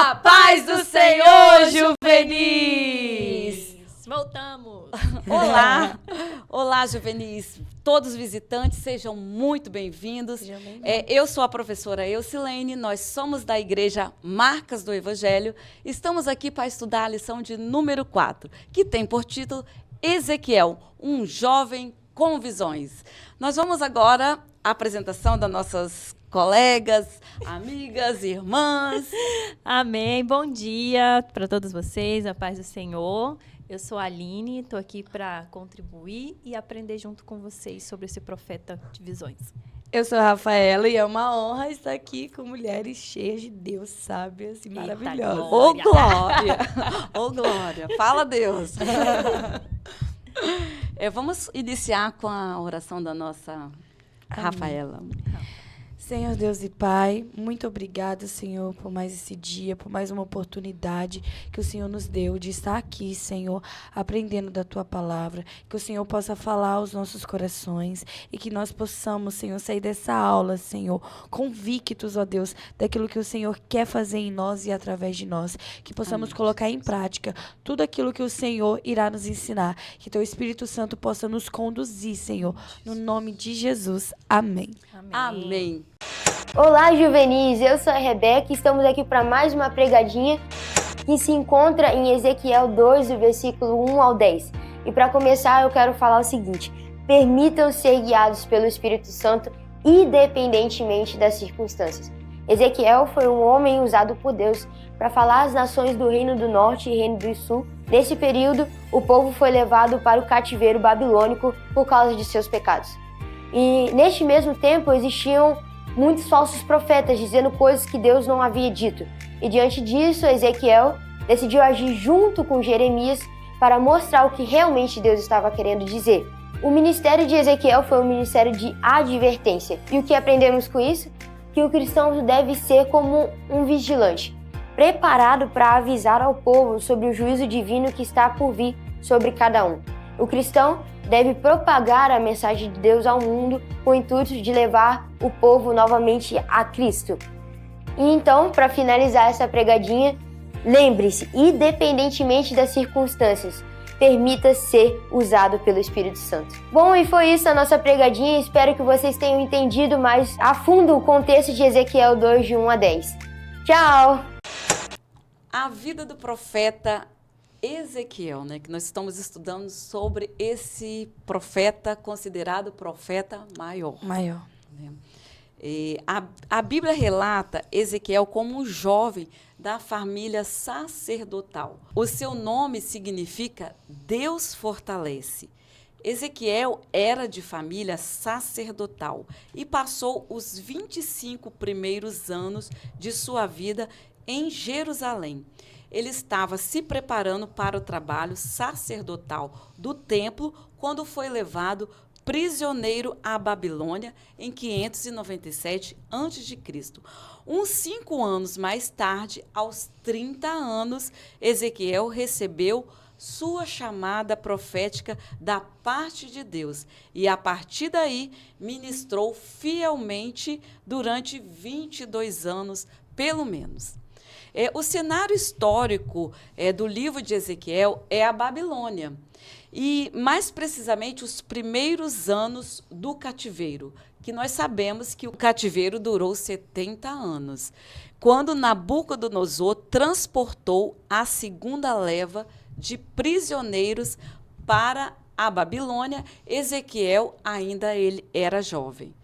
A paz do Senhor, juvenis! Voltamos! Olá! Olá, juvenis! Todos os visitantes, sejam muito bem-vindos. Eu sou a professora Eucilene, nós somos da Igreja Marcas do Evangelho. Estamos aqui para estudar a lição de número 4, que tem por título Ezequiel, um jovem com visões. Nós vamos agora à apresentação das nossas colegas, amigas, irmãs. Amém. Bom dia para todos vocês, a paz do Senhor. Eu sou a Aline, estou aqui para contribuir e aprender junto com vocês sobre esse profeta de visões. Eu sou a Rafaela e é uma honra estar aqui com mulheres cheias de Deus, sábias e maravilhosas. Ô, Glória! Ô, Glória! Fala, Deus! Vamos iniciar com a oração da nossa Rafaela. Senhor Deus e Pai, muito obrigada, Senhor, por mais esse dia, por mais uma oportunidade que o Senhor nos deu de estar aqui, Senhor, aprendendo da Tua palavra, que o Senhor possa falar aos nossos corações e que nós possamos, Senhor, sair dessa aula, Senhor, convictos, ó Deus, daquilo que o Senhor quer fazer em nós e através de nós, que possamos colocar em prática tudo aquilo que o Senhor irá nos ensinar, que Teu Espírito Santo possa nos conduzir, Senhor, no nome de Jesus. Amém. Amém. Olá, juvenis! Eu sou a Rebeca e estamos aqui para mais uma pregadinha que se encontra em Ezequiel 2, do versículo 1 ao 10. E para começar, eu quero falar o seguinte: permitam ser guiados pelo Espírito Santo independentemente das circunstâncias. Ezequiel foi um homem usado por Deus para falar às nações do Reino do Norte e Reino do Sul. Nesse período, o povo foi levado para o cativeiro babilônico por causa de seus pecados. E neste mesmo tempo existiam muitos falsos profetas dizendo coisas que Deus não havia dito. E diante disso, Ezequiel decidiu agir junto com Jeremias para mostrar o que realmente Deus estava querendo dizer. O ministério de Ezequiel foi um ministério de advertência. E o que aprendemos com isso? Que o cristão deve ser como um vigilante, preparado para avisar ao povo sobre o juízo divino que está por vir sobre cada um. O cristão deve propagar a mensagem de Deus ao mundo com o intuito de levar o povo novamente a Cristo. E então, para finalizar essa pregadinha, lembre-se, independentemente das circunstâncias, permita ser usado pelo Espírito Santo. Bom, e foi isso a nossa pregadinha. Espero que vocês tenham entendido mais a fundo o contexto de Ezequiel 2, de 1 a 10. Tchau! A vida do profeta Ezequiel, né, que nós estamos estudando sobre esse profeta considerado profeta maior. Né? A Bíblia relata Ezequiel como um jovem da família sacerdotal. O seu nome significa Deus fortalece. Ezequiel era de família sacerdotal e passou os 25 primeiros anos de sua vida em Jerusalém. Ele estava se preparando para o trabalho sacerdotal do templo quando foi levado prisioneiro à Babilônia em 597 a.C. Uns 5 anos mais tarde, aos 30 anos, Ezequiel recebeu sua chamada profética da parte de Deus e, a partir daí, ministrou fielmente durante 22 anos, pelo menos. O cenário histórico do livro de Ezequiel é a Babilônia, e mais precisamente os primeiros anos do cativeiro, que nós sabemos que o cativeiro durou 70 anos, quando Nabucodonosor transportou a segunda leva de prisioneiros para a Babilônia. Ezequiel ainda ele era jovem.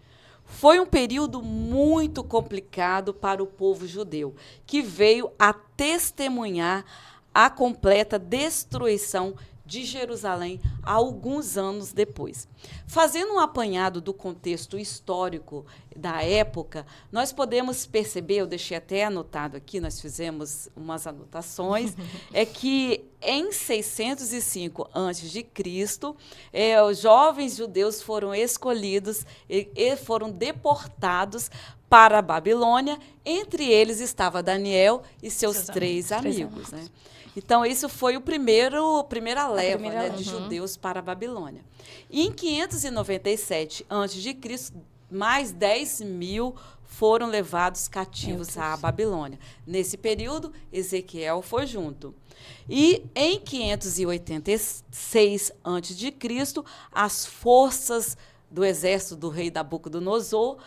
Foi um período muito complicado para o povo judeu, que veio a testemunhar a completa destruição de Jerusalém alguns anos depois. Fazendo um apanhado do contexto histórico da época, nós podemos perceber, eu deixei até anotado aqui, nós fizemos umas anotações, que em 605 a.C., os jovens judeus foram escolhidos e foram deportados para a Babilônia. Entre eles estava Daniel e seus três amigos. Né? Então, isso foi a primeira leva de judeus para a Babilônia. E em 597 a.C., mais 10.000 foram levados cativos à Babilônia. Nesse período, Ezequiel foi junto. E em 586 a.C., as forças do exército do rei Nabucodonosor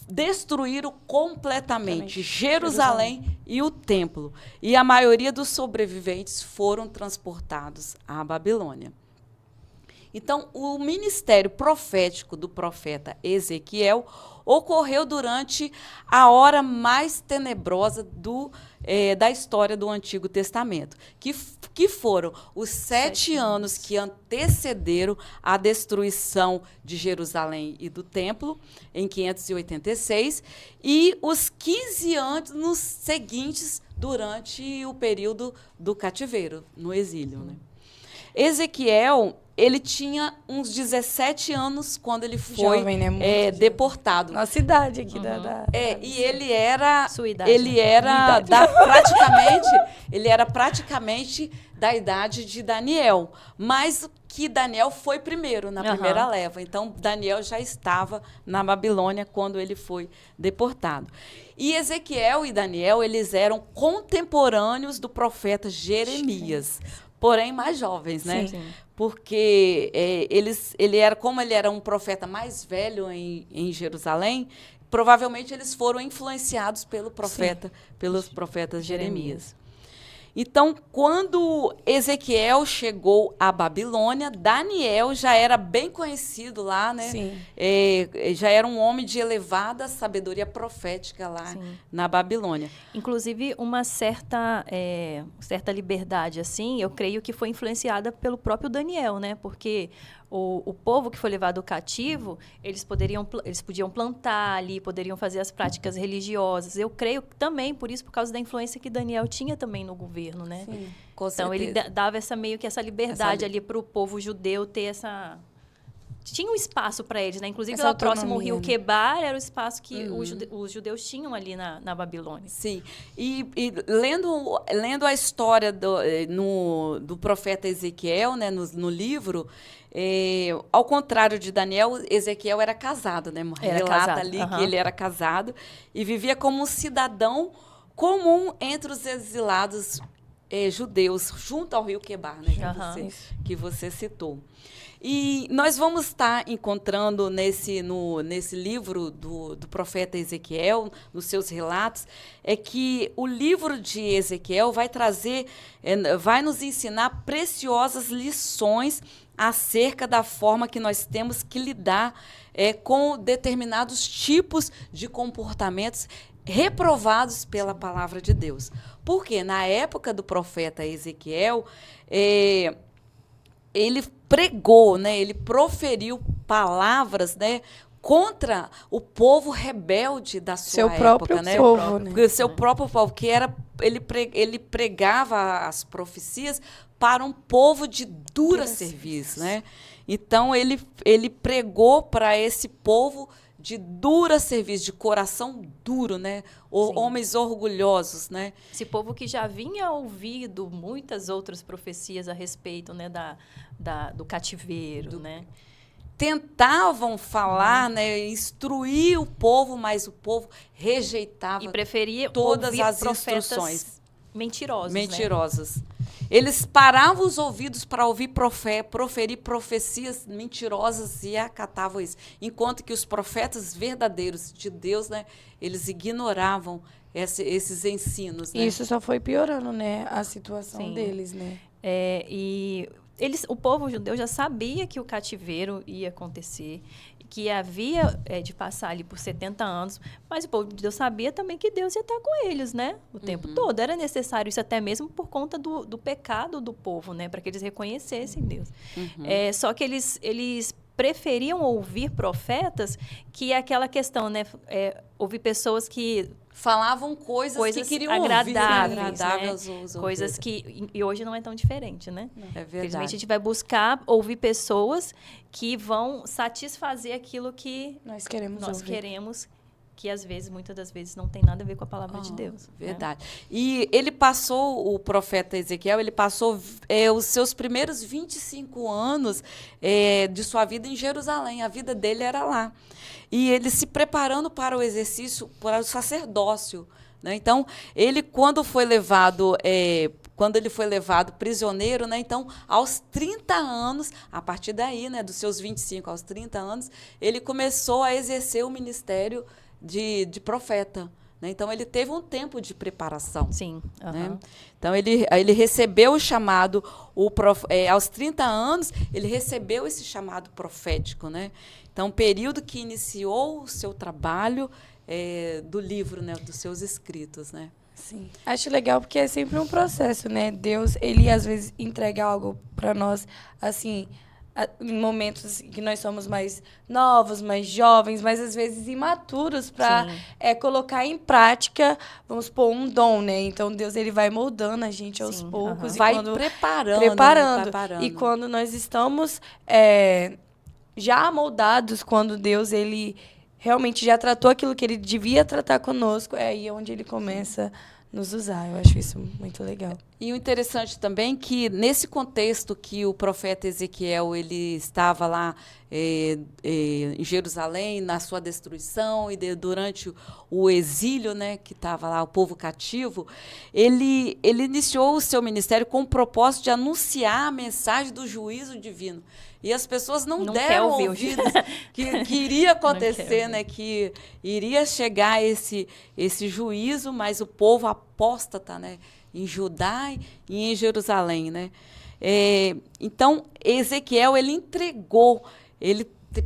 destruíram completamente Jerusalém e o templo. E a maioria dos sobreviventes foram transportados à Babilônia. Então, o ministério profético do profeta Ezequiel ocorreu durante a hora mais tenebrosa da história do Antigo Testamento, que foram os 7 anos que antecederam a destruição de Jerusalém e do templo, em 586, e os 15 anos seguintes durante o período do cativeiro, no exílio, né? Ezequiel, ele tinha uns 17 anos quando ele foi Jovem, né? deportado. Nossa idade aqui E ele era, Sua idade, ele né? era ele era praticamente da idade de Daniel, mas que Daniel foi primeiro na primeira leva. Então Daniel já estava na Babilônia quando ele foi deportado. E Ezequiel e Daniel, eles eram contemporâneos do profeta Jeremias, porém mais jovens, né? Sim. Porque ele era um profeta mais velho em Jerusalém, provavelmente eles foram influenciados pelos profetas Jeremias. Então, quando Ezequiel chegou à Babilônia, Daniel já era bem conhecido lá, né? Sim. Já era um homem de elevada sabedoria profética lá na Babilônia. Inclusive, uma certa liberdade, assim, eu creio que foi influenciada pelo próprio Daniel, né? Porque o povo que foi levado cativo, eles podiam plantar ali, poderiam fazer as práticas religiosas. Eu creio também, por isso, por causa da influência que Daniel tinha também no governo, né? Sim. Com Então, certeza. ele dava essa liberdade ali para o povo judeu ter essa... Tinha um espaço para eles, né? Inclusive, Essa lá próximo ao autonomia, rio né? Quebar era o espaço que os judeus tinham ali na Babilônia. Sim, e lendo a história do profeta Ezequiel, né, no livro, ao contrário de Daniel, Ezequiel era casado, né? Relata ali que ele era casado e vivia como um cidadão comum entre os exilados judeus, junto ao rio Quebar, né, que você citou. E nós vamos estar encontrando nesse livro do profeta Ezequiel, nos seus relatos, que o livro de Ezequiel vai nos ensinar preciosas lições acerca da forma que nós temos que lidar com determinados tipos de comportamentos reprovados pela palavra de Deus. Porque na época do profeta Ezequiel, ele pregou, né? Ele proferiu palavras, né, contra o povo rebelde da sua Seu época, próprio né? povo, né? Seu próprio povo, que era ele pregava as profecias para um povo de dura serviço, né? Então ele pregou para esse povo de dura serviço, de coração duro, né? Homens orgulhosos, né? Esse povo que já vinha ouvido muitas outras profecias a respeito, né, do cativeiro, né? Tentavam falar, né, instruir o povo, mas o povo rejeitava E preferia todas ouvir as profetas instruções mentirosos. Né? Eles paravam os ouvidos para ouvir proferir profecias mentirosas e acatavam isso. Enquanto que os profetas verdadeiros de Deus, né, eles ignoravam esses ensinos. Né? E isso só foi piorando, né, a situação deles, né? E o povo judeu já sabia que o cativeiro ia acontecer, que havia de passar ali por 70 anos, mas o povo de Deus sabia também que Deus ia estar com eles, né? O tempo todo. Era necessário isso até mesmo por conta do pecado do povo, né? Para que eles reconhecessem Deus. Só que eles preferiam ouvir profetas que aquela questão, né? Ouvir pessoas que falavam coisas que queriam agradáveis, ouvir, né? Coisas que... E hoje não é tão diferente, né? É verdade. Infelizmente, a gente vai buscar ouvir pessoas que vão satisfazer aquilo que Nós queremos ouvir. queremos que às vezes, muitas das vezes, não tem nada a ver com a palavra de Deus. Verdade. Né? E ele passou, o profeta Ezequiel, ele passou os seus primeiros 25 anos de sua vida em Jerusalém. A vida dele era lá. E ele se preparando para o exercício, para o sacerdócio. Né? Então, ele, quando ele foi levado prisioneiro, né? Então, aos 30 anos, a partir daí, né, dos seus 25 aos 30 anos, ele começou a exercer o ministério de profeta. Né? Então, ele teve um tempo de preparação. Sim. Né? Então, ele recebeu o chamado, aos 30 anos, ele recebeu esse chamado profético. Né? Então, período que iniciou o seu trabalho do livro, né, dos seus escritos. Né? Sim. Acho legal porque é sempre um processo, né? Deus, ele às vezes entrega algo para nós, assim, em momentos que nós somos mais novos, mais jovens, mas às vezes imaturos para colocar em prática, vamos supor, um dom, né? Então Deus, ele vai moldando a gente aos poucos. E vai quando, preparando. E quando nós estamos já moldados, quando Deus, ele realmente já tratou aquilo que ele devia tratar conosco, é aí onde ele começa a nos usar. Eu acho isso muito legal. E o interessante também é que, nesse contexto que o profeta Ezequiel ele estava lá em Jerusalém, na sua destruição, e durante o exílio, né, que estava lá, o povo cativo, ele iniciou o seu ministério com o propósito de anunciar a mensagem do juízo divino. E as pessoas não deram ouvidos que iria acontecer, né, que iria chegar esse juízo, mas o povo apóstata, né, em Judá e em Jerusalém. Né? Então, Ezequiel, ele entregou,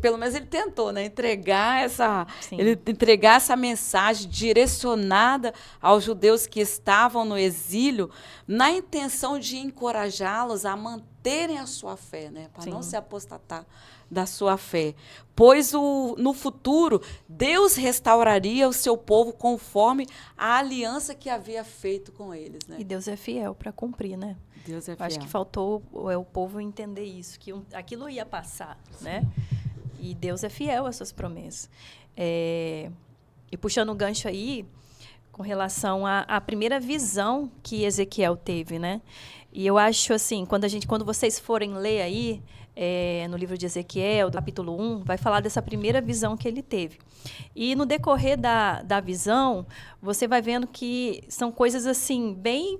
pelo menos ele tentou, né, entregar essa mensagem direcionada aos judeus que estavam no exílio, na intenção de encorajá-los a manterem a sua fé, né, para não se apostatar da sua fé. Pois no futuro, Deus restauraria o seu povo conforme a aliança que havia feito com eles. Né? E Deus é fiel para cumprir, né? Deus é fiel. Acho que faltou o povo entender isso, que aquilo ia passar, né? E Deus é fiel às suas promessas. E puxando o gancho aí, com relação à primeira visão que Ezequiel teve, né? E eu acho assim, quando vocês forem ler aí, no livro de Ezequiel, do capítulo 1, vai falar dessa primeira visão que ele teve. E no decorrer da visão, você vai vendo que são coisas assim, bem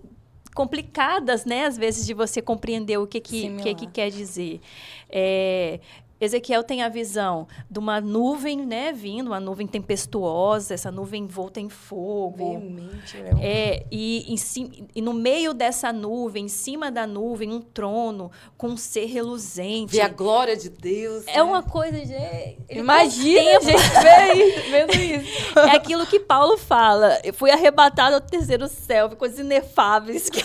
complicadas, né? Às vezes, de você compreender o que quer dizer. Ezequiel tem a visão de uma nuvem, né, vindo, uma nuvem tempestuosa, essa nuvem envolta em fogo. Veemente, E no meio dessa nuvem, em cima da nuvem, um trono com um ser reluzente. Ver a glória de Deus. É uma coisa de... Imagina, gente, vendo isso. É aquilo que Paulo fala. Eu fui arrebatado ao terceiro céu, coisas inefáveis, que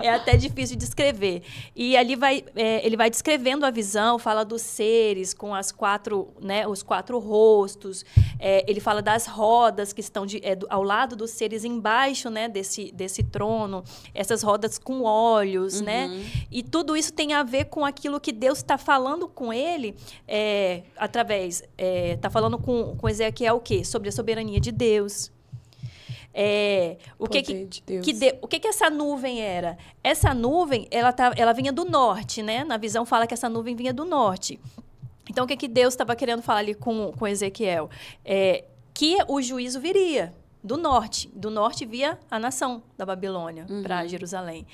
é até difícil de descrever. E ali ele vai descrevendo a visão, fala dos seres, com os quatro rostos. Ele fala das rodas que estão ao lado dos seres, embaixo, né, desse trono. Essas rodas com olhos, né? E tudo isso tem a ver com aquilo que Deus está falando com ele, está falando com Ezequiel o quê? Sobre a soberania de Deus. O que essa nuvem era? Essa nuvem, ela vinha do norte, né? Na visão fala que essa nuvem vinha do norte. Então, o que Deus estava querendo falar ali com Ezequiel? Que o juízo viria do norte. Do norte via a nação da Babilônia para Jerusalém.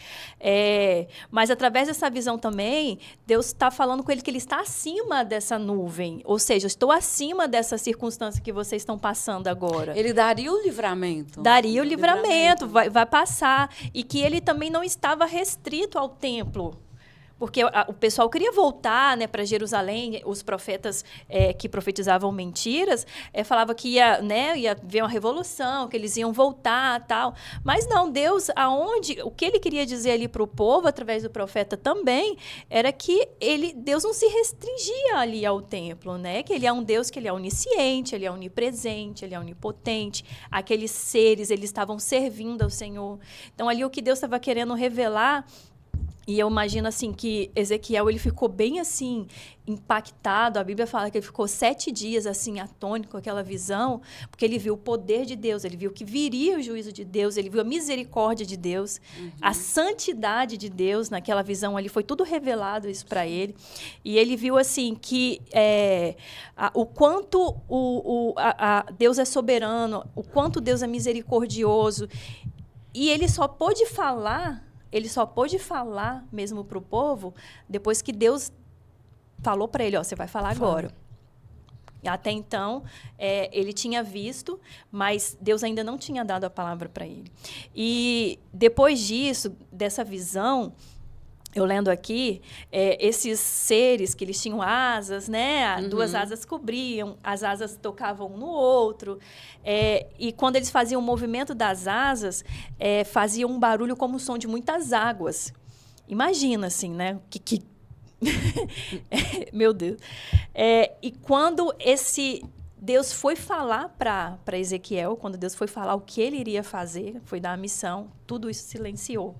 Mas, através dessa visão também, Deus está falando com ele que ele está acima dessa nuvem. Ou seja, eu estou acima dessa circunstância que vocês estão passando agora. Ele daria o livramento. Daria o livramento, vai passar. E que ele também não estava restrito ao templo. Porque o pessoal queria voltar, né, para Jerusalém, os profetas que profetizavam mentiras, falavam que ia haver uma revolução, que eles iam voltar, tal. Mas não, Deus, o que ele queria dizer ali para o povo, através do profeta também, era que Deus não se restringia ali ao templo, né? Que ele é um Deus que ele é onisciente, ele é onipresente, ele é onipotente. Aqueles seres, eles estavam servindo ao Senhor. Então, ali o que Deus estava querendo revelar E eu imagino, assim, que Ezequiel, ele ficou bem, assim, impactado. A Bíblia fala que ele ficou 7 dias, assim, atônito com aquela visão, porque ele viu o poder de Deus, ele viu que viria o juízo de Deus, ele viu a misericórdia de Deus, a santidade de Deus naquela visão ali. Foi tudo revelado isso para ele. E ele viu, assim, que o quanto Deus é soberano, o quanto Deus é misericordioso. E ele só pôde falar mesmo para o povo depois que Deus falou para ele, ó, você vai falar agora. Até então, ele tinha visto, mas Deus ainda não tinha dado a palavra para ele. E depois disso, dessa visão, eu lendo aqui, esses seres que eles tinham asas, né? Duas asas cobriam, as asas tocavam um no outro. E quando eles faziam o movimento das asas, fazia um barulho como o som de muitas águas. Imagina, assim, né? Meu Deus. E quando Deus foi falar para Ezequiel, quando Deus foi falar o que ele iria fazer, foi dar a missão, tudo isso silenciou.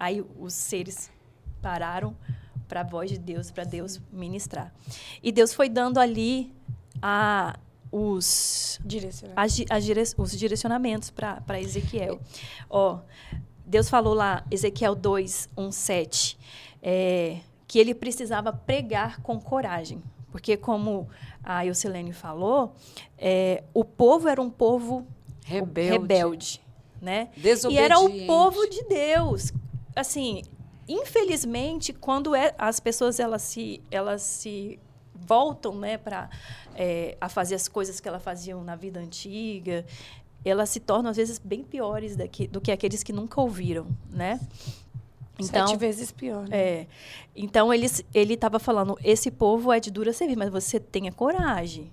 Aí os seres pararam para a voz de Deus, para Deus ministrar. E Deus foi dando ali os direcionamentos para Ezequiel. Deus falou lá, Ezequiel 2, 1, 7, que ele precisava pregar com coragem. Porque, como a Ilcelene falou, o povo era um povo rebelde, né? Desobediente. E era o povo de Deus. Assim, infelizmente, quando as pessoas elas se voltam, né, a fazer as coisas que elas faziam na vida antiga, elas se tornam às vezes bem piores do que aqueles que nunca ouviram, né? Então, 7 vezes pior. Né? Então ele estava falando, esse povo é de dura serviço, mas você tenha coragem.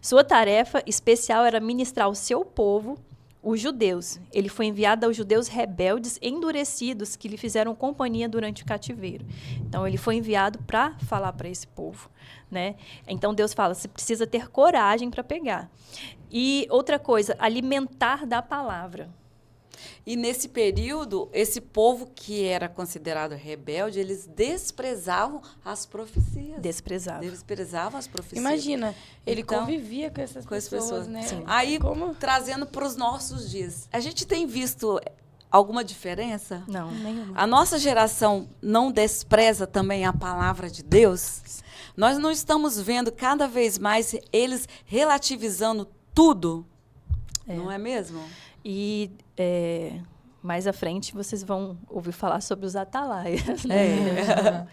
Sua tarefa especial era ministrar ao seu povo, os judeus. Ele foi enviado aos judeus rebeldes, endurecidos, que lhe fizeram companhia durante o cativeiro. Então, ele foi enviado para falar para esse povo, né? Então, Deus fala, você precisa ter coragem para pegar. E outra coisa, alimentar da palavra. E nesse período, esse povo que era considerado rebelde, eles desprezavam as profecias. Desprezavam as profecias. Imagina, ele convivia com essas pessoas, né? Sim. Aí, trazendo para os nossos dias. A gente tem visto alguma diferença? Não, nenhuma. A nossa geração não despreza também a palavra de Deus? Nós não estamos vendo cada vez mais eles relativizando tudo? Não é mesmo? E mais à frente vocês vão ouvir falar sobre os atalaias. Né?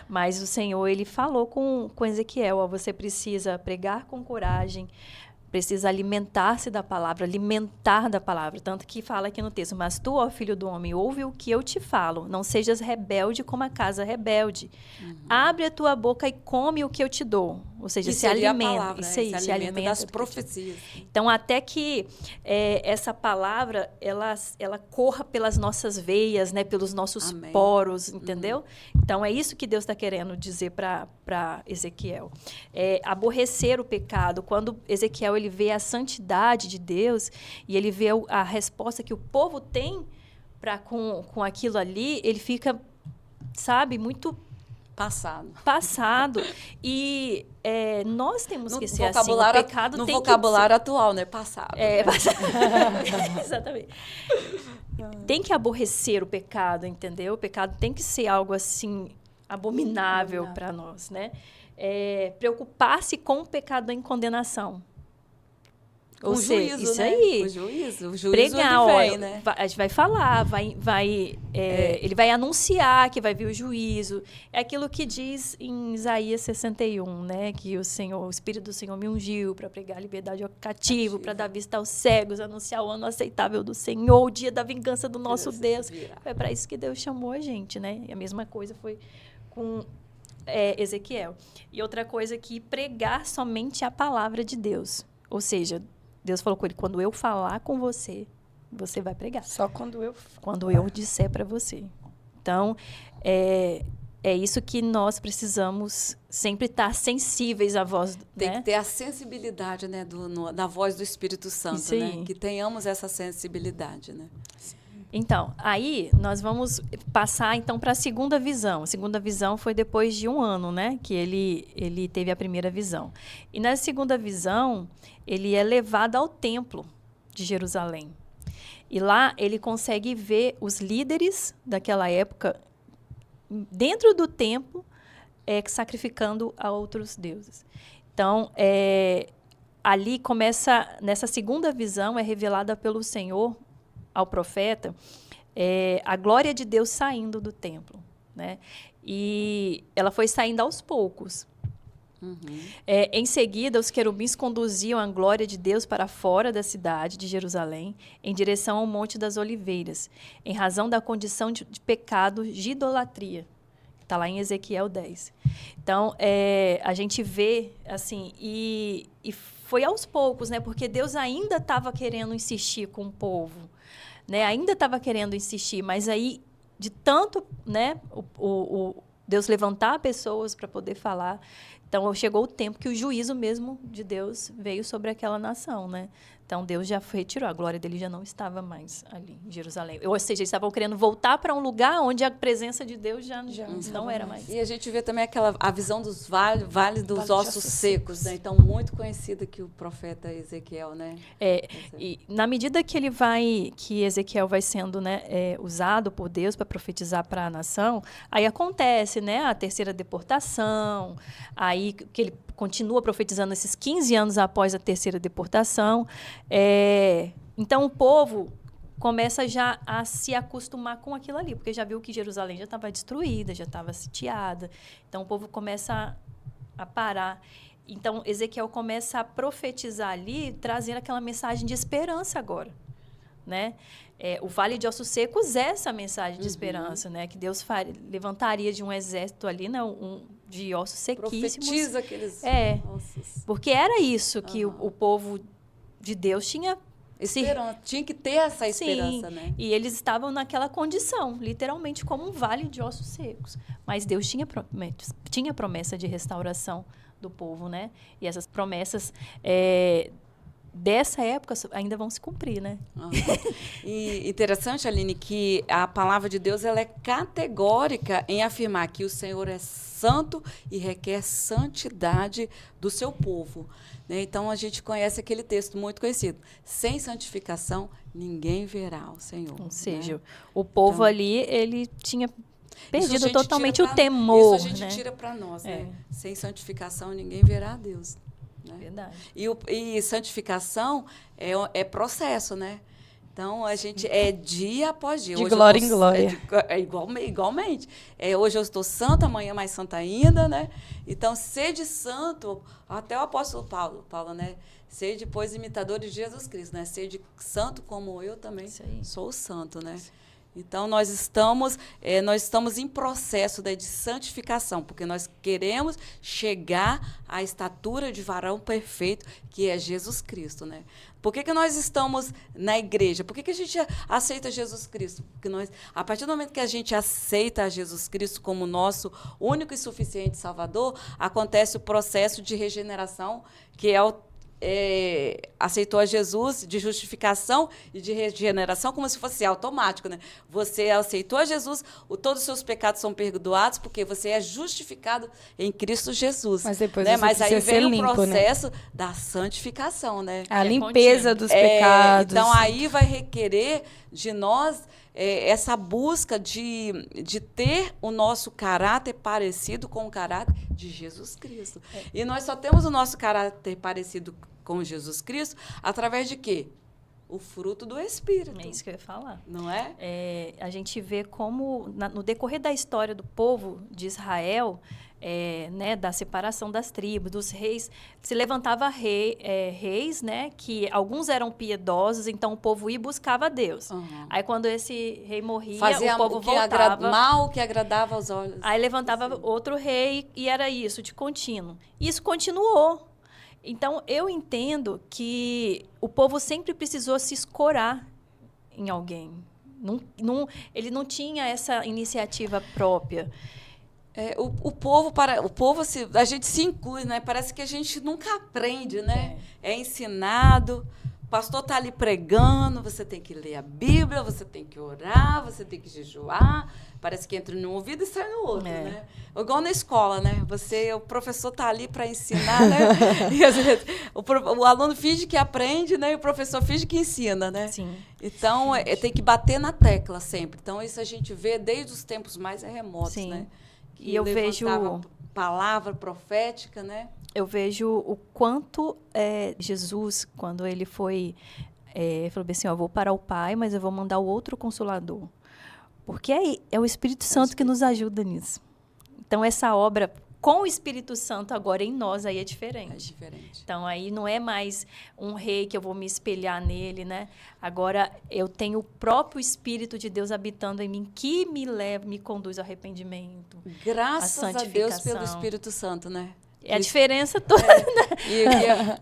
Mas o Senhor, ele falou com Ezequiel, ó, você precisa pregar com coragem, precisa alimentar-se da palavra, alimentar da palavra. Tanto que fala aqui no texto, mas tu, ó filho do homem, ouve o que eu te falo. Não sejas rebelde como a casa rebelde. Abre a tua boca e come o que eu te dou. Ou seja, se alimenta. Palavra, isso aí, se alimenta das profecias. Então, até que essa palavra, ela corra pelas nossas veias, né, pelos nossos poros, entendeu? Então, é isso que Deus está querendo dizer para Ezequiel. Aborrecer o pecado. Quando Ezequiel ele vê a santidade de Deus e ele vê a resposta que o povo tem com aquilo ali, ele fica, sabe, muito passado. E nós temos que ser assim. O pecado no tem vocabulário atual, né? Passado. Passado. Exatamente. Tem que aborrecer o pecado, entendeu? O pecado tem que ser algo assim abominável para nós, né? Preocupar-se com o pecado em condenação. Ou seja, juízo, isso né? aí. O juízo pregar, vem, né? A gente vai falar, ele vai anunciar que vai vir o juízo. É aquilo que diz em Isaías 61, né? Que o Espírito do Senhor me ungiu para pregar a liberdade ao cativo, para dar vista aos cegos, anunciar o ano aceitável do Senhor, o dia da vingança do nosso Deus. Foi para isso que Deus chamou a gente, né? E a mesma coisa foi com Ezequiel. E outra coisa que pregar somente a palavra de Deus. Ou seja, Deus falou com ele, quando eu falar com você, você vai pregar. Só quando eu disser para você. Então, é isso que nós precisamos sempre estar sensíveis à voz. Tem que ter a sensibilidade, né, da voz do Espírito Santo, né? Que tenhamos essa sensibilidade, né? Então, aí nós vamos passar então para a segunda visão. A segunda visão foi depois de 1 ano, né, que ele teve a primeira visão. E na segunda visão, ele é levado ao templo de Jerusalém. E lá ele consegue ver os líderes daquela época dentro do templo sacrificando a outros deuses. Então, ali começa, nessa segunda visão, é revelada pelo Senhor ao profeta a glória de Deus saindo do templo, né? E ela foi saindo aos poucos. Em seguida, os querubins conduziam a glória de Deus para fora da cidade de Jerusalém, em direção ao Monte das Oliveiras, em razão da condição de pecado de idolatria. Está lá em Ezequiel 10. Então, a gente vê, assim, e foi aos poucos, né? Porque Deus ainda estava querendo insistir com o povo, né? Ainda estava querendo insistir, mas aí, de tanto, né, Deus levantar pessoas para poder falar, então chegou o tempo que o juízo mesmo de Deus veio sobre aquela nação, né? Então Deus já retirou, a glória dele já não estava mais ali em Jerusalém. Ou seja, eles estavam querendo voltar para um lugar onde a presença de Deus já não era mais. E a gente vê também a visão dos vale dos ossos secos, né? Então, muito conhecida que o profeta Ezequiel, né? E na medida que que Ezequiel vai sendo, né, usado por Deus para profetizar para a nação, aí acontece, né, a terceira deportação, aí que ele continua profetizando esses 15 anos após a terceira deportação. Então, o povo começa já a se acostumar com aquilo ali, porque já viu que Jerusalém já estava destruída, já estava sitiada. Então, o povo começa a parar. Então, Ezequiel começa a profetizar ali, trazendo aquela mensagem de esperança agora, né? O Vale de Ossos Secos é essa mensagem de esperança, né? Que Deus levantaria de um exército ali, né? De ossos sequíssimos. Profetiza aqueles ossos. Porque era isso que o povo de Deus tinha... Tinha que ter essa esperança, Sim, né? E eles estavam naquela condição, literalmente como um vale de ossos secos. Mas Deus tinha promessa de restauração do povo, né? E essas promessas... dessa época ainda vão se cumprir, né? E interessante, Aline, que a palavra de Deus ela é categórica em afirmar que o Senhor é santo e requer santidade do seu povo, né? Então, a gente conhece aquele texto muito conhecido. Sem santificação, ninguém verá o Senhor. Ou seja, né? o povo então, ali, ele tinha perdido totalmente o Isso temor. a gente né? tira para nós, né? Sem santificação, ninguém verá a Deus. Né? Verdade. E santificação é processo, né? Então, a gente dia após dia. De Hoje glória em glória. Igualmente. Hoje eu estou santa, amanhã mais santa ainda, né? Então, sede santo, até o apóstolo Paulo, né? Sede, pois, imitadores de Jesus Cristo, né? Sede santo como eu também sou santo, né? Então, nós estamos em processo de santificação, porque nós queremos chegar à estatura de varão perfeito, que é Jesus Cristo, né? Por que nós estamos na igreja? Por que a gente aceita Jesus Cristo? Porque a partir do momento que a gente aceita Jesus Cristo como nosso único e suficiente Salvador, acontece o processo de regeneração, que aceitou a Jesus de justificação e de regeneração como se fosse automático, né? Você aceitou a Jesus, todos os seus pecados são perdoados porque você é justificado em Cristo Jesus. Mas depois né? você Mas aí precisa vem ser o limpo, processo né? da santificação, né? A limpeza dos pecados. Então aí vai requerer de nós essa busca de ter o nosso caráter parecido com o caráter de Jesus Cristo. E nós só temos o nosso caráter parecido com Jesus Cristo através de quê? O fruto do Espírito. É isso que eu ia falar. Não é? A gente vê como, no decorrer da história do povo de Israel, né, da separação das tribos, dos reis, se levantava reis, né, que alguns eram piedosos, então o povo ia e buscava a Deus. Uhum. Aí quando esse rei morria, Fazia o povo o que voltava. mal que agradava aos olhos. Aí levantava outro rei e era isso, de contínuo. Isso continuou. Então, eu entendo que o povo sempre precisou se escorar em alguém. Ele não tinha essa iniciativa própria. O povo, a gente se inclui, né? Parece que a gente nunca aprende, né? É ensinado pastor está ali pregando, você tem que ler a Bíblia, você tem que orar, você tem que jejuar. Parece que entra num ouvido e sai no outro, né? Igual na escola, né? O professor está ali para ensinar, né? E às vezes, o aluno finge que aprende, né? E o professor finge que ensina, né? Sim. Então, tem que bater na tecla sempre. Então, isso a gente vê desde os tempos mais remotos, Sim. né? E eu vejo palavra profética, né? Eu vejo o quanto Jesus, quando ele foi, falou assim, eu vou para o Pai, mas eu vou mandar o outro Consolador. Porque é o Espírito Santo que nos ajuda nisso. Então, essa obra com o Espírito Santo agora em nós aí é diferente. É diferente. Então, aí não é mais um rei que eu vou me espelhar nele, né? Agora, eu tenho o próprio Espírito de Deus habitando em mim, que me conduz ao arrependimento. Graças a Deus pelo Espírito Santo, né? É a diferença toda.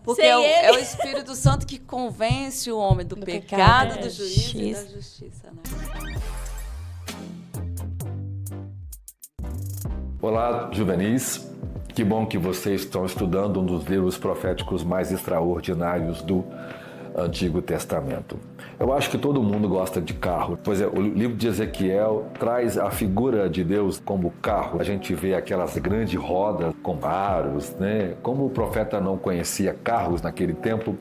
Porque é o Espírito Santo que convence o homem do pecado, do juízo e da justiça, né? Olá, juvenis. Que bom que vocês estão estudando um dos livros proféticos mais extraordinários do Antigo Testamento. Eu acho que todo mundo gosta de carro. Pois é, o livro de Ezequiel traz a figura de Deus como carro. A gente vê aquelas grandes rodas com aros, né? Como o profeta não conhecia carros naquele tempo,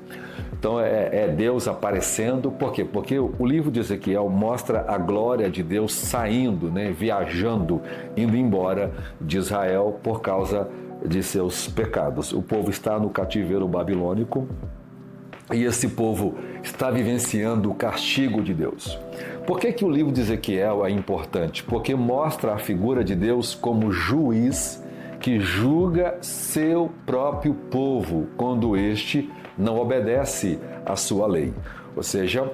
então é Deus aparecendo. Por quê? Porque o livro de Ezequiel mostra a glória de Deus saindo, né? Viajando, indo embora de Israel por causa de seus pecados. O povo está no cativeiro babilônico, e esse povo está vivenciando o castigo de Deus. Por que o livro de Ezequiel é importante? Porque mostra a figura de Deus como juiz que julga seu próprio povo quando este não obedece à sua lei. Ou seja,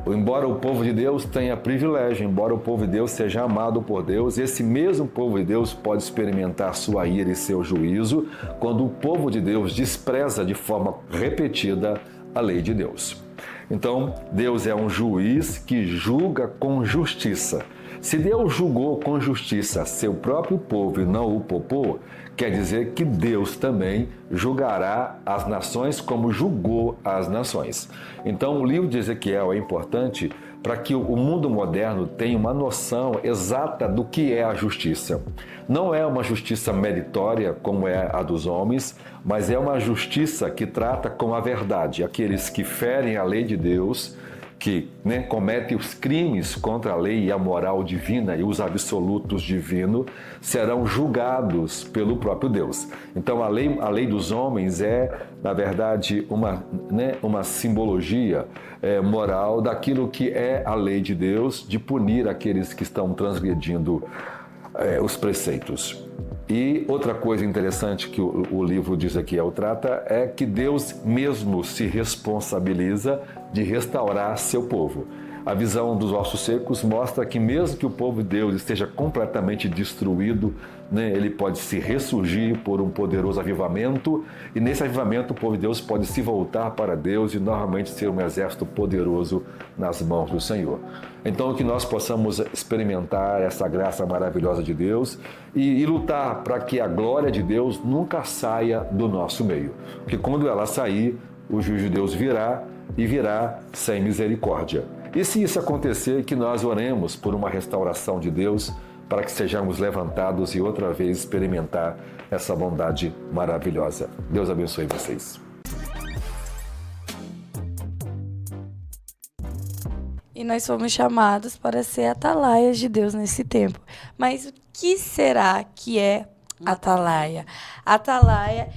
embora o povo de Deus tenha privilégio, embora o povo de Deus seja amado por Deus, esse mesmo povo de Deus pode experimentar sua ira e seu juízo quando o povo de Deus despreza de forma repetida a lei de Deus. Então, Deus é um juiz que julga com justiça. Se Deus julgou com justiça seu próprio povo e não o poupou, quer dizer que Deus também julgará as nações como julgou as nações. Então, o livro de Ezequiel é importante para que o mundo moderno tenha uma noção exata do que é a justiça. Não é uma justiça meritória como é a dos homens, mas é uma justiça que trata com a verdade. Aqueles que ferem a lei de Deus, que cometem os crimes contra a lei e a moral divina e os absolutos divinos, serão julgados pelo próprio Deus. Então a lei dos homens é, na verdade, uma simbologia moral daquilo que é a lei de Deus, de punir aqueles que estão transgredindo os preceitos. E outra coisa interessante que o livro de Ezequiel trata é que Deus mesmo se responsabiliza de restaurar seu povo. A visão dos ossos secos mostra que mesmo que o povo de Deus esteja completamente destruído, ele pode se ressurgir por um poderoso avivamento, e nesse avivamento o povo de Deus pode se voltar para Deus e novamente ser um exército poderoso nas mãos do Senhor. Então que nós possamos experimentar essa graça maravilhosa de Deus e lutar para que a glória de Deus nunca saia do nosso meio. Porque quando ela sair, o juízo de Deus virá e virá sem misericórdia. E se isso acontecer, que nós oremos por uma restauração de Deus para que sejamos levantados e outra vez experimentar essa bondade maravilhosa. Deus abençoe vocês. E nós fomos chamados para ser atalaias de Deus nesse tempo. Mas o que será que é atalaia? Atalaia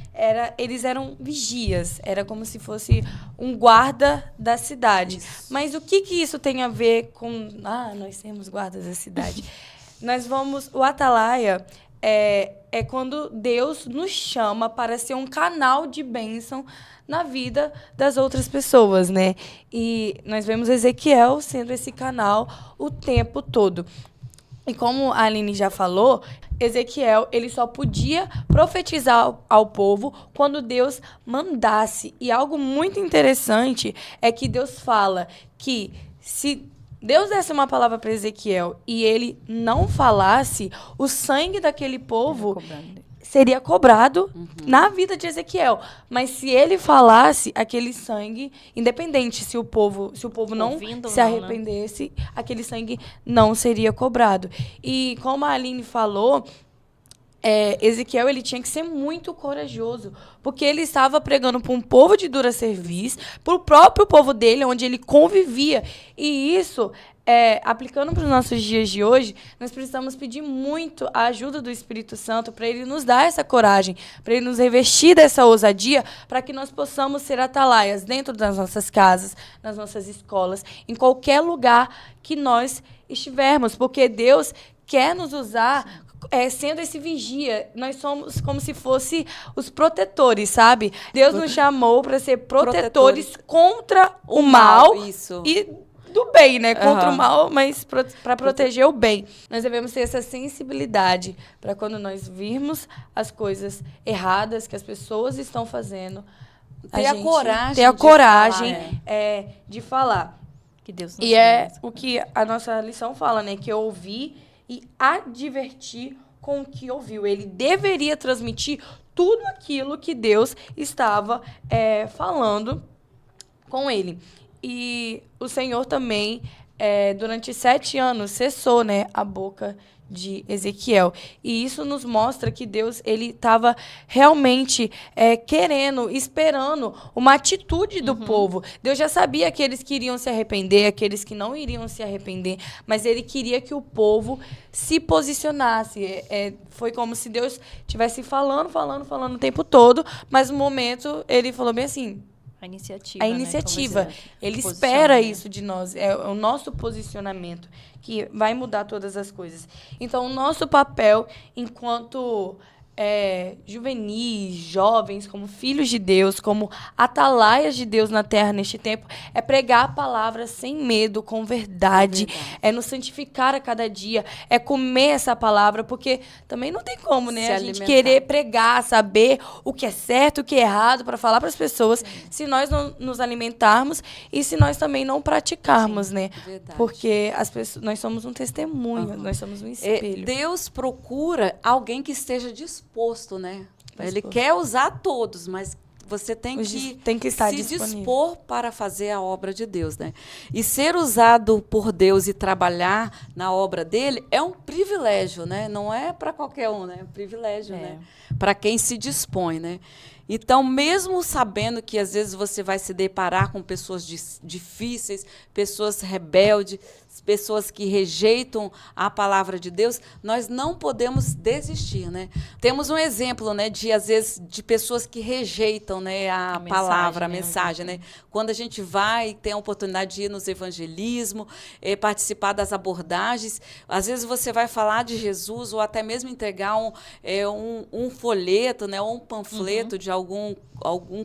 eles eram vigias, era como se fosse um guarda da cidade. Isso. Mas o que isso tem a ver com... nós temos guardas da cidade. O atalaia é quando Deus nos chama para ser um canal de bênção na vida das outras pessoas, né? E nós vemos Ezequiel sendo esse canal o tempo todo. E como a Aline já falou, Ezequiel ele só podia profetizar ao povo quando Deus mandasse. E algo muito interessante é que Deus fala que se Deus desse uma palavra para Ezequiel e ele não falasse, o sangue daquele povo seria cobrado na vida de Ezequiel. Mas se ele falasse, aquele sangue, independente se o povo não Ouvindo ou se não, né? arrependesse, aquele sangue não seria cobrado. E como a Aline falou, Ezequiel ele tinha que ser muito corajoso, porque ele estava pregando para um povo de dura cerviz, para o próprio povo dele, onde ele convivia. E isso, aplicando para os nossos dias de hoje, nós precisamos pedir muito a ajuda do Espírito Santo para ele nos dar essa coragem, para ele nos revestir dessa ousadia, para que nós possamos ser atalaias dentro das nossas casas, nas nossas escolas, em qualquer lugar que nós estivermos, porque Deus quer nos usar sendo esse vigia. Nós somos como se fosse os protetores, sabe? Deus nos chamou para ser protetores contra o mal Isso. e do bem, né? Contra Aham. o mal, mas para proteger o bem. Nós devemos ter essa sensibilidade para quando nós virmos as coisas erradas que as pessoas estão fazendo, Ter a coragem ter a de coragem falar, de falar. Que Deus nos E é bença. o que a nossa lição fala, né? Que ouvir e advertir com o que ouviu. Ele deveria transmitir tudo aquilo que Deus estava falando com ele. E o Senhor também, durante 7 anos, cessou, né, a boca de Ezequiel. E isso nos mostra que Deus ele estava realmente querendo, esperando uma atitude do povo. Deus já sabia aqueles que iriam se arrepender, aqueles que não iriam se arrepender, mas ele queria que o povo se posicionasse. Foi como se Deus estivesse falando o tempo todo, mas no momento ele falou bem assim, A iniciativa. a né? iniciativa. Como você Ele posiciona, espera né? isso de nós. É o nosso posicionamento que vai mudar todas as coisas. Então, o nosso papel enquanto juvenis, jovens, como filhos de Deus, como atalaias de Deus na terra neste tempo, é pregar a palavra sem medo, com verdade, é nos santificar a cada dia, é comer essa palavra, porque também não tem como, né? Se A gente alimentar. querer pregar, saber o que é certo, o que é errado, para falar para as pessoas, se nós não nos alimentarmos e se nós também não praticarmos, né? Verdade. Porque as pessoas, nós somos um testemunho, nós somos um espelho. Deus procura alguém que esteja disposto, né? Ele Disposto. quer usar todos, mas você tem Tem que estar se disponível. dispor para fazer a obra de Deus, né? E ser usado por Deus e trabalhar na obra dele é um privilégio, né? Não é para qualquer um, né? É um privilégio, né? Para quem se dispõe, né? Então, mesmo sabendo que às vezes você vai se deparar com pessoas difíceis, pessoas rebeldes, pessoas que rejeitam a palavra de Deus, nós não podemos desistir, né? Temos um exemplo, né, de às vezes de pessoas que rejeitam, né, a palavra, a mensagem, né? Quando a gente vai tem a oportunidade de ir nos evangelismos, participar das abordagens, às vezes você vai falar de Jesus ou até mesmo entregar um folheto, né, ou um panfleto de algum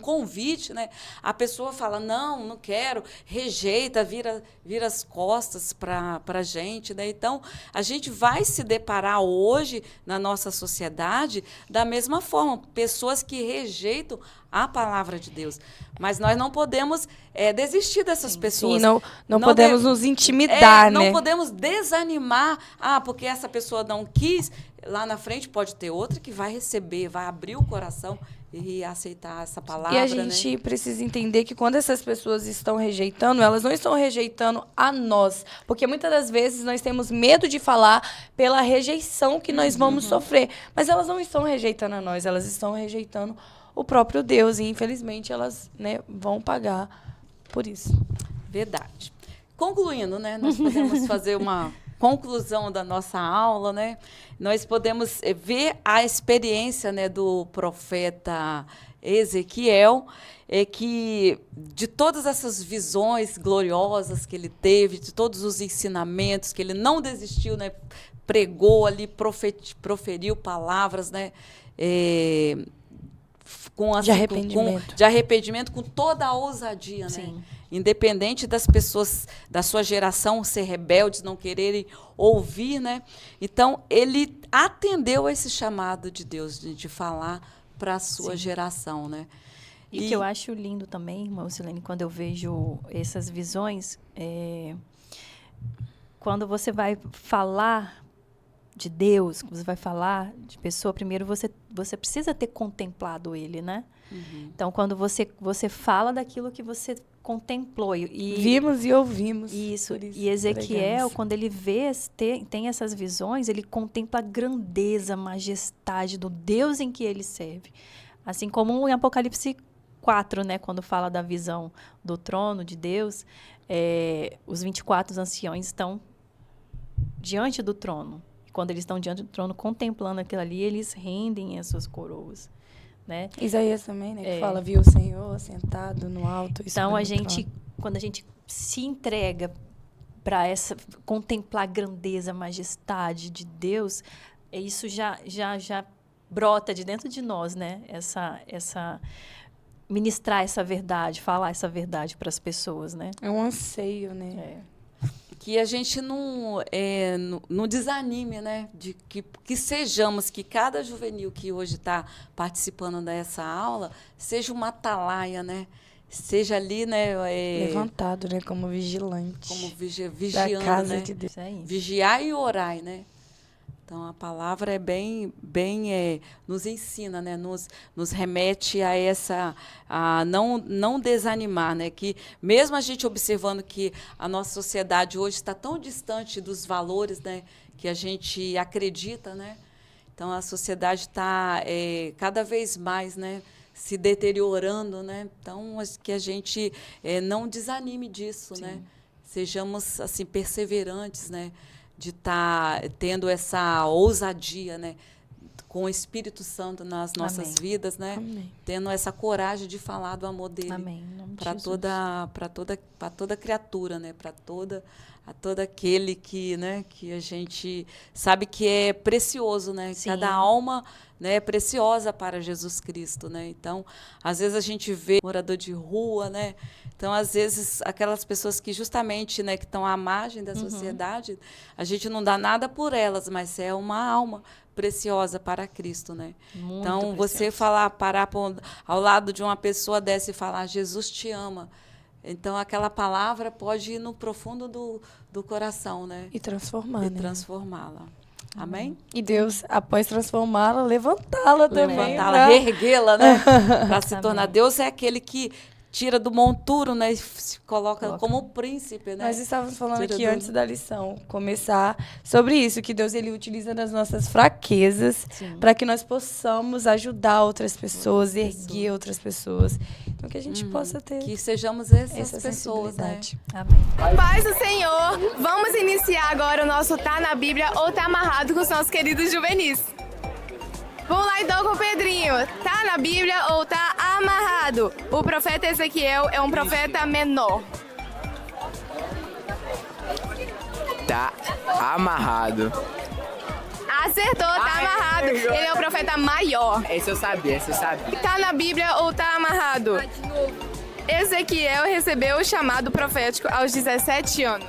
convite, né? A pessoa fala, não quero, rejeita, vira as costas para a gente, né? Então, a gente vai se deparar hoje na nossa sociedade da mesma forma, pessoas que rejeitam a palavra de Deus. Mas nós não podemos desistir dessas pessoas. Sim, não podemos nos intimidar, né? Não podemos desanimar. Porque essa pessoa não quis, lá na frente pode ter outra que vai receber, vai abrir o coração e aceitar essa palavra. E a gente precisa entender que quando essas pessoas estão rejeitando, elas não estão rejeitando a nós. Porque muitas das vezes nós temos medo de falar pela rejeição que nós vamos sofrer. Mas elas não estão rejeitando a nós, elas estão rejeitando o próprio Deus. E, infelizmente, elas, né, vão pagar por isso. Verdade. Concluindo, né, nós podemos fazer uma conclusão da nossa aula, né? Nós podemos ver a experiência, né, do profeta Ezequiel, que de todas essas visões gloriosas que ele teve, de todos os ensinamentos que ele não desistiu, né, pregou ali, proferiu palavras, né, De arrependimento. de arrependimento, com toda a ousadia, Sim. né? Independente das pessoas da sua geração ser rebeldes, não quererem ouvir, né? Então, ele atendeu a esse chamado de Deus de falar para a sua geração, né? E o que eu acho lindo também, irmã Silene, quando eu vejo essas visões, quando você vai falar de Deus, que você vai falar de pessoa, primeiro você precisa ter contemplado ele, né? Então, quando você fala daquilo que você contemplou. Vimos e ouvimos. Isso. Por isso E Ezequiel, pregamos. quando ele tem essas visões, ele contempla a grandeza, a majestade do Deus em que ele serve. Assim como em Apocalipse 4, né, quando fala da visão do trono de Deus, os 24 anciões estão diante do trono. E quando eles estão diante do trono, contemplando aquilo ali, eles rendem as suas coroas, né? Isaías também, né? Que fala, viu o Senhor sentado no alto. Então, sobre quando a gente se entrega para contemplar a grandeza, a majestade de Deus, isso já brota de dentro de nós, né? Ministrar essa verdade, falar essa verdade para as pessoas, né? É um anseio, né? Que a gente não desanime, né? De que sejamos, que cada juvenil que hoje está participando dessa aula seja uma atalaia, né? Seja ali, né? Levantado, né? Como vigilante. Como vigiando, da casa né? de Deus. Isso aí. Vigiar e orar, né? Então, a palavra é bem nos ensina, né? Nos remete a não desanimar, né? Que mesmo a gente observando que a nossa sociedade hoje está tão distante dos valores, né? Que a gente acredita, né? Então, a sociedade está cada vez mais, né? Se deteriorando, né? Então, que a gente não desanime disso, né? Sejamos, assim, perseverantes, né? De estar tendo essa ousadia, né, com o Espírito Santo nas nossas Amém. vidas, né, Amém. tendo essa coragem de falar do amor dele Amém. Em nome de para Jesus. toda criatura, né, para todo aquele que, né, que a gente sabe que é precioso, né, Sim. cada alma, né, é preciosa para Jesus Cristo, né. Então, às vezes a gente vê morador de rua, né. Então, às vezes, aquelas pessoas que justamente, né, que estão à margem da sociedade, a gente não dá nada por elas, mas é uma alma preciosa para Cristo, né? Muito então, você preciosa. parar ao lado de uma pessoa dessa e falar, Jesus te ama. Então, aquela palavra pode ir no profundo do coração, né? E transformar, E né? transformá-la. Amém? E Deus, após transformá-la, levantá-la também. Levantá-la, reerguê-la, né? Para se Amém. tornar. Deus é aquele que tira do monturo, né? E se coloca como príncipe, né? Nós estávamos falando Tira aqui do- antes da lição, começar sobre isso, que Deus ele utiliza das nossas fraquezas Sim. para que nós possamos ajudar outras pessoas, erguer outras pessoas. Então que a gente possa ter Que sejamos essas essa pessoas, né? sensibilidade. Amém. Paz do Senhor, vamos iniciar agora o nosso Tá na Bíblia ou Tá Amarrado com os nossos queridos juvenis. Vamos lá então com o Pedrinho. Tá na Bíblia ou tá amarrado? O profeta Ezequiel é um profeta menor. Tá amarrado. Acertou, tá amarrado. Ele é o profeta maior. Esse eu sabia, esse eu sabia. Tá na Bíblia ou tá amarrado? Ezequiel recebeu o chamado profético aos 17 anos.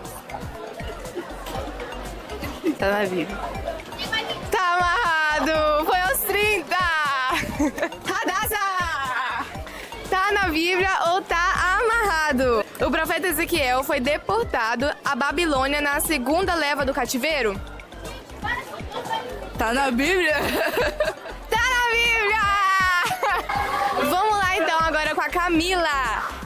Tá na Bíblia. Tá amarrado! Foi aos 30! Radassa! Tá na Bíblia ou tá amarrado? O profeta Ezequiel foi deportado à Babilônia na segunda leva do cativeiro? Tá na Bíblia? Tá na Bíblia! Vamos lá então agora com a Camila.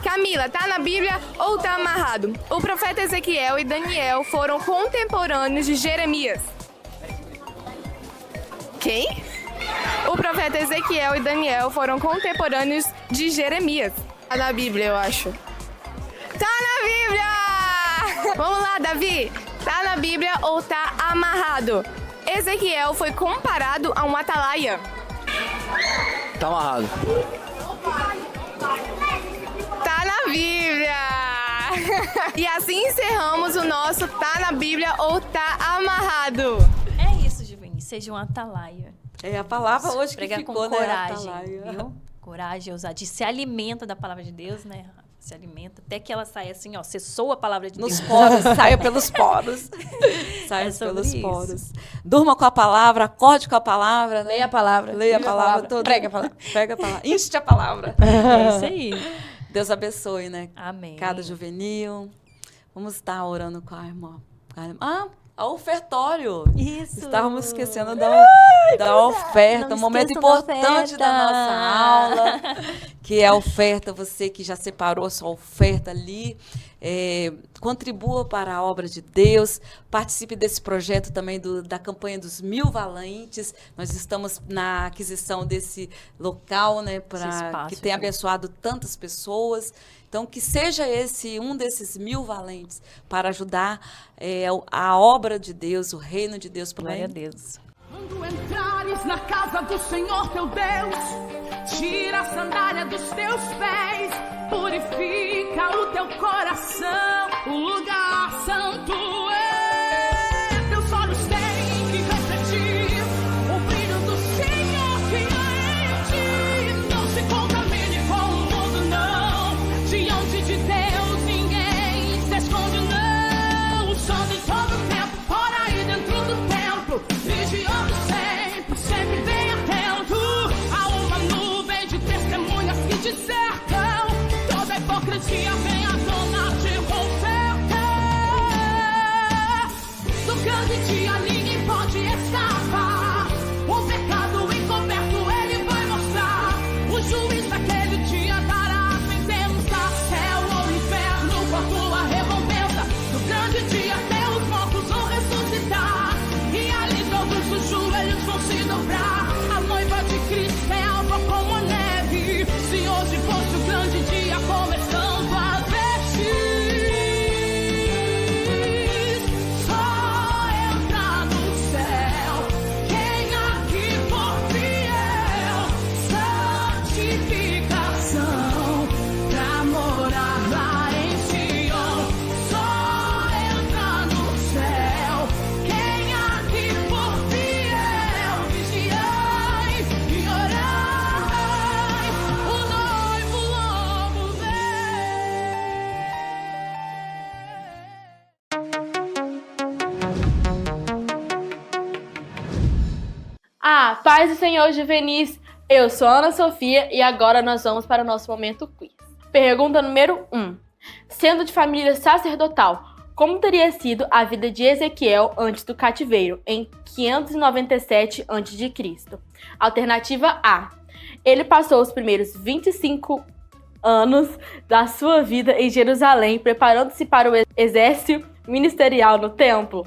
Camila, tá na Bíblia ou tá amarrado? O profeta Ezequiel e Daniel foram contemporâneos de Jeremias. Quem? O profeta Ezequiel e Daniel foram contemporâneos de Jeremias. Tá na Bíblia, eu acho. Tá na Bíblia! Vamos lá, Davi. Tá na Bíblia ou tá amarrado? Ezequiel foi comparado a um atalaia. Tá amarrado. Tá na Bíblia! E assim encerramos o nosso Tá na Bíblia ou Tá Amarrado. É isso, juvenis. Seja um atalaia. É a palavra hoje que Pregar ficou, com né? coragem, Atalaia. viu? Coragem, ousadia. Se alimenta da palavra de Deus, né? Se alimenta até que ela saia assim, ó. Você soa a palavra de Nos Deus. poros, saia pelos poros. Saia É sobre pelos isso. poros. Durma com a palavra, acorde com a palavra. Né? Leia a palavra. Leia a palavra toda. Prega a palavra. Prega a palavra. Inste a palavra. É isso aí. Deus abençoe, né? Amém. Cada juvenil. Vamos estar orando com a irmã. Ah, ao ofertório. Isso. Estávamos esquecendo da oferta, Não um momento esqueçam da importante da oferta. nossa aula, que é a oferta. Você que já separou a sua oferta ali, contribua para a obra de Deus, participe desse projeto também da campanha dos 1000 valentes. Nós estamos na aquisição desse local, né, que tem abençoado tantas pessoas. Então, que seja esse um desses 1000 valentes para ajudar a obra de Deus, o reino de Deus. Glória a Deus. Quando entrares na casa do Senhor teu Deus, tira a sandália dos teus pés, purifica o teu coração, o lugar santo é. Teus olhos têm que refletir o brilho do Senhor que há em ti. Não se contamine com o mundo, não. Diante de Deus ninguém se esconde, não. O sol em todo tempo, fora aí dentro do templo, vigiando sempre, sempre bem atento. Há uma nuvem de testemunhas que te cercam. Toda hipocrisia vem à tona te consertar. Do grande dia ninguém pode escapar. O pecado encoberto ele vai mostrar. O juiz daquele dia dará a sentença. Céu ou inferno por tua recompensa. No grande dia até os mortos vão ressuscitar. E ali todos os joelhos vão se dobrar. A noiva de Cristo é alva como a neve. Se hoje fosse o grande dia começando a vestir, só entra no céu quem aqui for fiel. Santificação pra morar lá em Sião. Só entra no céu quem aqui for fiel. Vigiai e orai, o noivo logo vem. Paz do Senhor Juvenis, eu sou a Ana Sofia e agora nós vamos para o nosso momento quiz. Pergunta número 1. Sendo de família sacerdotal, como teria sido a vida de Ezequiel antes do cativeiro, em 597 a.C.? Alternativa A. Ele passou os primeiros 25 anos da sua vida em Jerusalém, preparando-se para o exército ministerial no templo.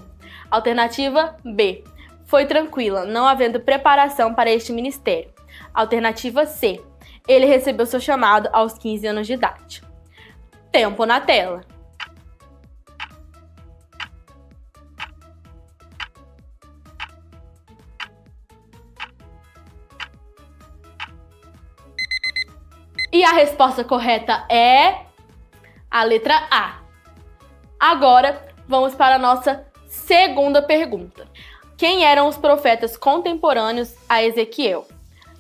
Alternativa B. Foi tranquila, não havendo preparação para este ministério. Alternativa C. Ele recebeu seu chamado aos 15 anos de idade. Tempo na tela. E a resposta correta é a letra A. Agora, vamos para a nossa segunda pergunta. Quem eram os profetas contemporâneos a Ezequiel?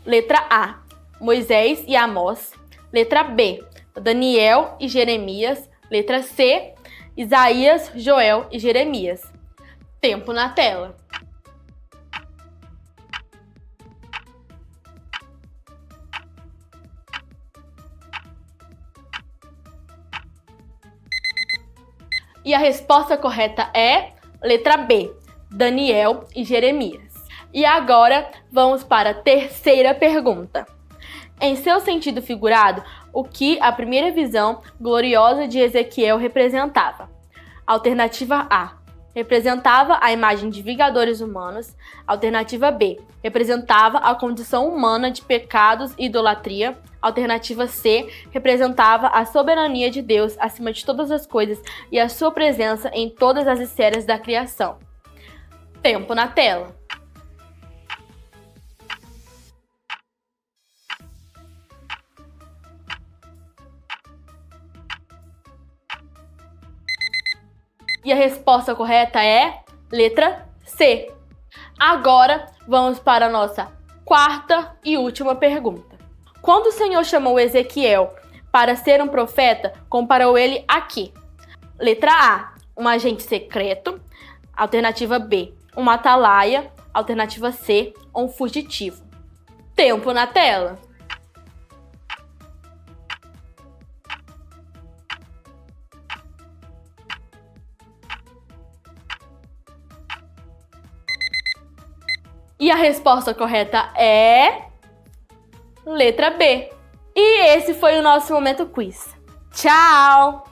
Letra A. Moisés e Amós. Letra B. Daniel e Jeremias. Letra C. Isaías, Joel e Jeremias. Tempo na tela. E a resposta correta é letra B. Daniel e Jeremias. E agora vamos para a terceira pergunta. Em seu sentido figurado, o que a primeira visão gloriosa de Ezequiel representava? Alternativa A. Representava a imagem de vingadores humanos. Alternativa B. Representava a condição humana de pecados e idolatria. Alternativa C. Representava a soberania de Deus acima de todas as coisas e a sua presença em todas as esferas da criação. Tempo na tela. E a resposta correta é letra C. Agora vamos para a nossa quarta e última pergunta. Quando o Senhor chamou Ezequiel para ser um profeta, comparou ele a quê? Letra A, um agente secreto. Alternativa B, uma atalaia. Alternativa C, um fugitivo. Tempo na tela. a resposta correta é letra B. E esse foi o nosso Momento Quiz. Tchau!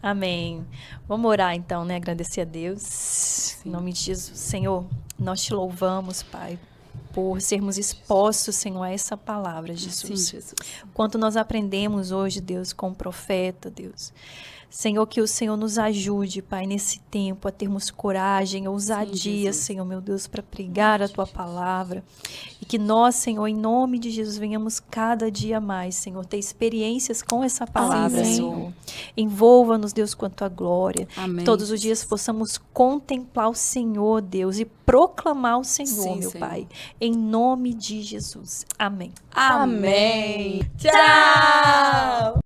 Amém. Vamos orar então, né? Agradecer a Deus. Em nome de Jesus. Senhor, nós te louvamos, Pai, por sermos expostos, Senhor, a essa palavra, Jesus. Sim, Jesus. Quanto nós aprendemos hoje, Deus, com o profeta, Deus. Senhor, que o Senhor nos ajude, Pai, nesse tempo a termos coragem, ousadia, Sim, Senhor, meu Deus, para pregar a Tua palavra. E que nós, Senhor, em nome de Jesus, venhamos cada dia mais, Senhor, ter experiências com essa palavra, Amém. Senhor. Envolva-nos, Deus, com a Tua glória. Amém. Todos os dias possamos contemplar o Senhor, Deus, e proclamar o Senhor, Sim, meu Senhor. Pai. Em nome de Jesus. Amém. Amém. Tchau!